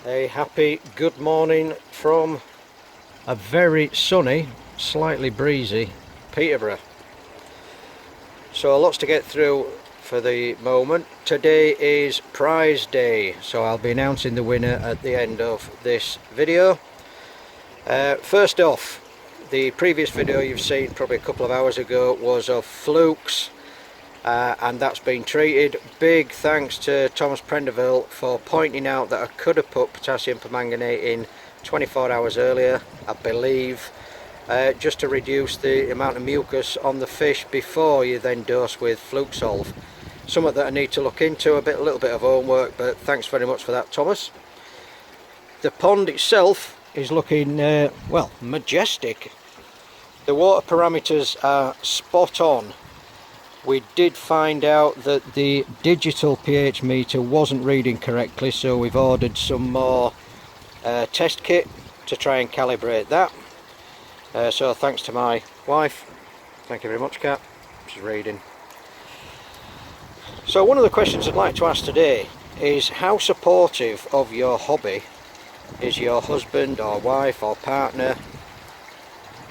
A happy good morning from a very sunny, slightly breezy Peterborough. So lots to get through for the moment. Today is prize day, so I'll be announcing the winner at the end of this video. First off, the previous video you've seen probably a couple of hours ago was of flukes, and that's been treated. Big thanks to Thomas Prendeville for pointing out that I could have put potassium permanganate in 24 hours earlier, I believe, just to reduce the amount of mucus on the fish before you then dose with fluke solve. Something that I need to look into, a little bit of homework, but thanks very much for that, Thomas. The pond itself is looking well, majestic. The water parameters are spot on. We did find out that the digital pH meter wasn't reading correctly, so we've ordered some more test kit to try and calibrate that. So thanks to my wife. Thank you very much, Kat. She's reading. So one of the questions I'd like to ask today is how supportive of your hobby is your husband or wife or partner,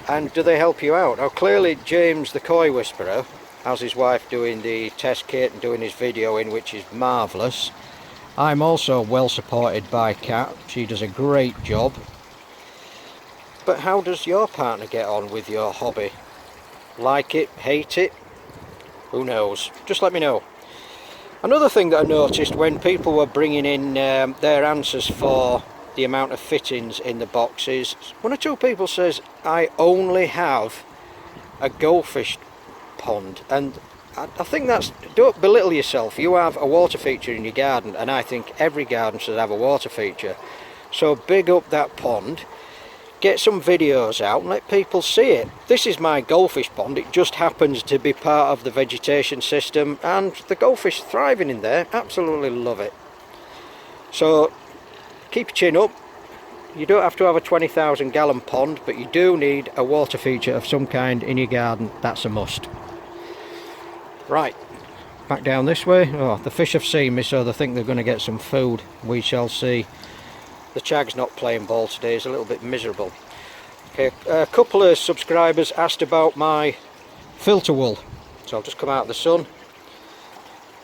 and do they help you out? Now clearly James the Koi Whisperer has his wife doing the test kit and doing his videoing, which is marvellous. I'm also well supported by Kat, she does a great job. But how does your partner get on with your hobby? Like it, hate it? Who knows? Just let me know. Another thing that I noticed when people were bringing in their answers for the amount of fittings in the boxes, one or two people says, I only have a goldfish pond, and I think that's, don't belittle yourself. You have a water feature in your garden, and I think every garden should have a water feature. So big up that pond, get some videos out and let people see it. This is my goldfish pond. It just happens to be part of the vegetation system, and the goldfish thriving in there, absolutely love it. So keep your chin up. You don't have to have a 20,000 gallon pond, but you do need a water feature of some kind in your garden. That's a must. Right, back down this way. Oh, the fish have seen me, so they think they're going to get some food. We shall see. The chag's not playing ball today, he's a little bit miserable. Okay, a couple of subscribers asked about my filter wool, so I'll just come out of the sun.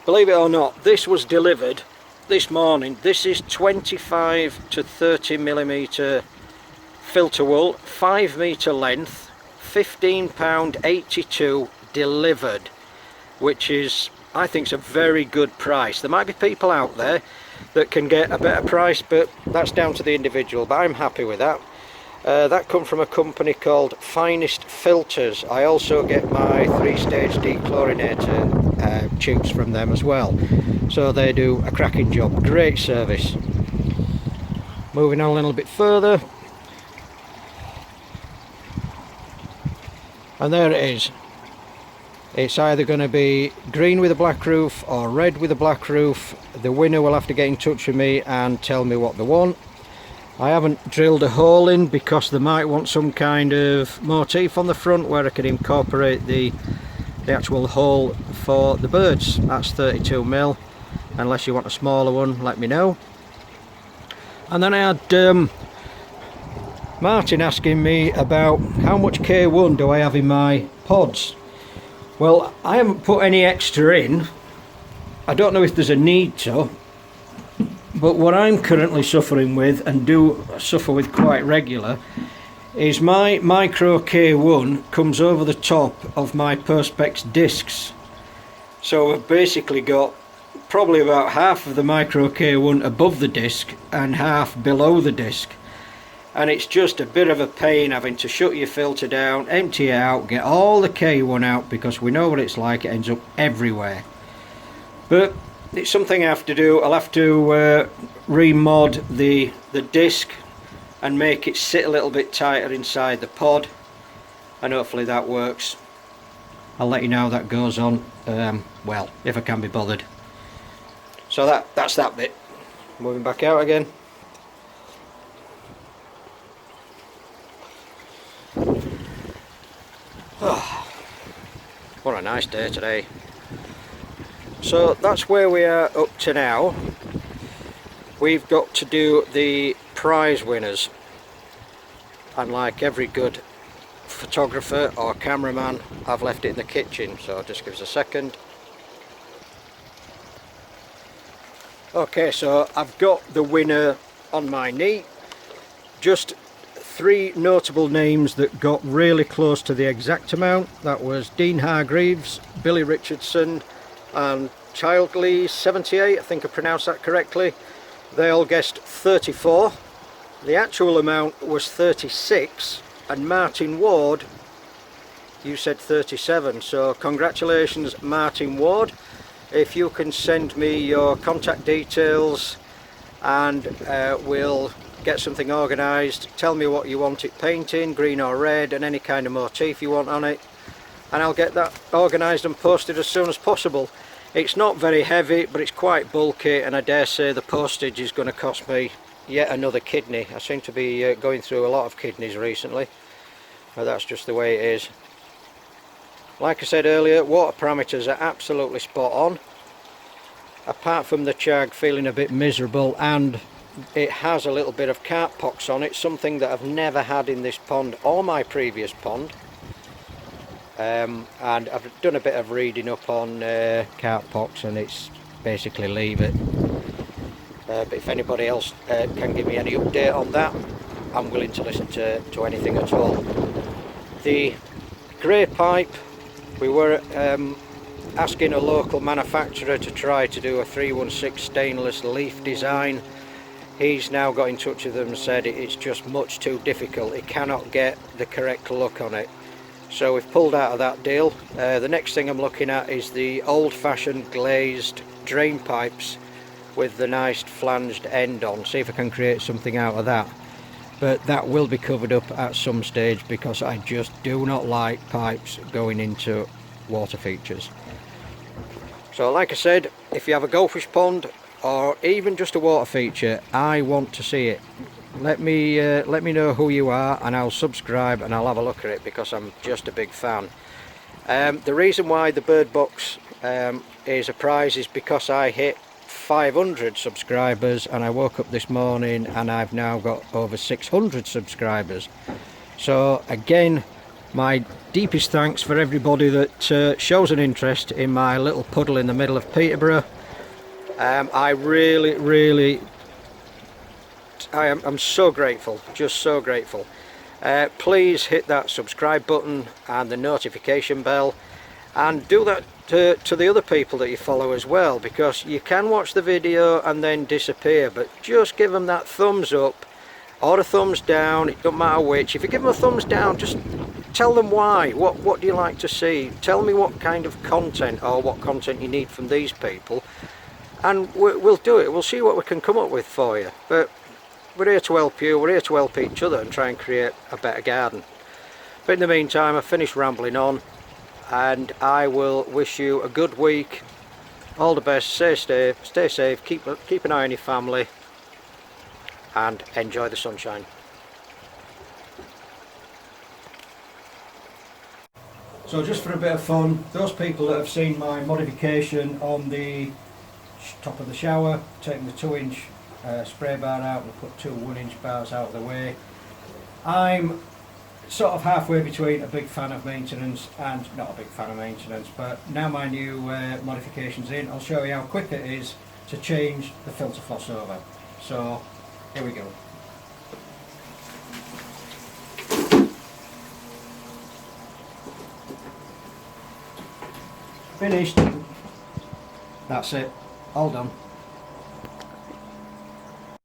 Believe it or not, this was delivered this morning. This is 25 to 30 millimeter filter wool, 5 meter length, £15.82 delivered, which is, I think, a very good price. There might be people out there that can get a better price, but that's down to the individual, but I'm happy with that. That come from a company called Finest Filters. I also get my 3-stage dechlorinator tubes from them as well, so they do a cracking job. Great service. Moving on a little bit further, and there it is. It's either going to be green with a black roof or red with a black roof. The winner will have to get in touch with me and tell me what they want. I haven't drilled a hole in because they might want some kind of motif on the front where I can incorporate the actual hole for the birds. That's 32mm. Unless you want a smaller one, let me know. And then I had Martin asking me about how much K1 do I have in my pods. Well, I haven't put any extra in. I don't know if there's a need to, but what I'm currently suffering with, and do suffer with quite regular, is my micro K1 comes over the top of my Perspex discs. So I've basically got probably about half of the micro K1 above the disc and half below the disc. And it's just a bit of a pain having to shut your filter down, empty it out, get all the K1 out, because we know what it's like, it ends up everywhere. But it's something I have to do. I'll have to remod the disc and make it sit a little bit tighter inside the pod, and hopefully that works. I'll let you know how that goes on, well, if I can be bothered. So that's that bit. Moving back out again. Oh, what a nice day today. So that's where we are up to now. we've got to do the prize winners, and like every good photographer or cameraman, I've left it in the kitchen, so just give us a second. Okay, so I've got the winner on my knee. Just 3 notable names that got really close to the exact amount. That was Dean Hargreaves, Billy Richardson and Childley 78, I think I pronounced that correctly. They all guessed 34. The actual amount was 36, and Martin Ward, you said 37, so congratulations Martin Ward. If you can send me your contact details and we'll get something organised. Tell me what you want it painting, green or red, and any kind of motif you want on it, and I'll get that organised and posted as soon as possible. It's not very heavy, but it's quite bulky, and I dare say the postage is going to cost me yet another kidney. I seem to be going through a lot of kidneys recently, but that's just the way it is. Like I said earlier, water parameters are absolutely spot on, apart from the chag feeling a bit miserable, and it has a little bit of carp pox on it, something that I've never had in this pond or my previous pond. And I've done a bit of reading up on carp pox, and it's basically leave it. But if anybody else can give me any update on that, I'm willing to listen to anything at all. The grey pipe, we were asking a local manufacturer to try to do a 316 stainless leaf design. He's now got in touch with them and said it's just much too difficult. He cannot get the correct look on it. So we've pulled out of that deal. The next thing I'm looking at is the old-fashioned glazed drain pipes with the nice flanged end on. See if I can create something out of that. But that will be covered up at some stage, because I just do not like pipes going into water features. So like I said, if you have a goldfish pond or even just a water feature, I want to see it. Let me know who you are, and I'll subscribe and I'll have a look at it, because I'm just a big fan. The reason why the bird box is a prize is because I hit 500 subscribers, and I woke up this morning and I've now got over 600 subscribers. So again, my deepest thanks for everybody that shows an interest in my little puddle in the middle of Peterborough. I really I'm so grateful, just so grateful. Please hit that subscribe button and the notification bell, and do that to the other people that you follow as well, because you can watch the video and then disappear, but just give them that thumbs up or a thumbs down, it doesn't matter which. If you give them a thumbs down, just tell them why. What do you like to see? Tell me what kind of content, or what content you need from these people, and we'll do it. We'll see what we can come up with for you. But we're here to help you, we're here to help each other and try and create a better garden. But in the meantime, I've finished rambling on, and I will wish you a good week. All the best, stay safe, keep an eye on your family, and enjoy the sunshine. So just for a bit of fun, those people that have seen my modification on the top of the shower, taking the 2-inch spray bar out and put 2 1-inch bars out of the way, I'm sort of halfway between a big fan of maintenance and not a big fan of maintenance. But now my new modification's in, I'll show you how quick it is to change the filter floss over. So here we go. Finished. That's it, all done.